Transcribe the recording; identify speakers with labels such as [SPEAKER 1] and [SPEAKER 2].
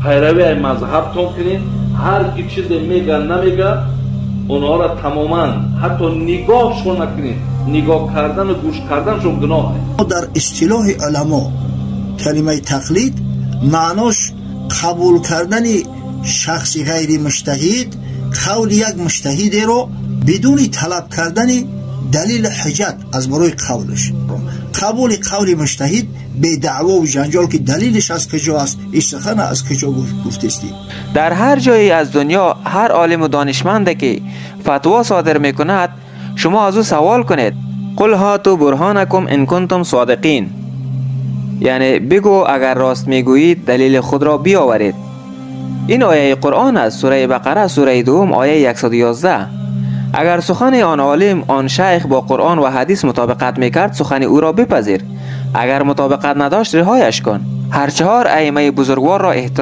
[SPEAKER 1] پیروی مذهبتون کنین. هر کی چیزی میگه نمیگه اونها را تماما حتی نگاهشون نکنین. نگاه کردن و گوش کردنشون گناه است.
[SPEAKER 2] در اصطلاح علما کلمه تقلید معناش قبول کردن شخص غیر مجتهد قول یک مجتهد رو بدون طلب کردن دلیل حجت از برای قولش. قبول قول مجتهد به دعوا و جنجال که دلیلش از کجا است، این سخن از کجا گفته است.
[SPEAKER 3] در هر جایی از دنیا هر عالم و دانشمند که فتوا صادر میکند شما از او سوال کنید قل هاتوا برهانکم ان کنتم صادقین، یعنی بگو اگر راست میگویید دلیل خود را بیاورید. این آیه قرآن است، سوره بقره سوره 2 آیه 111. اگر سخن آن عالم آن شیخ با قرآن و حدیث مطابقت میکرد سخن او را بپذیر، اگر مطابقت نداشت رهایش کن. هر چهار ائمه بزرگوار را احترام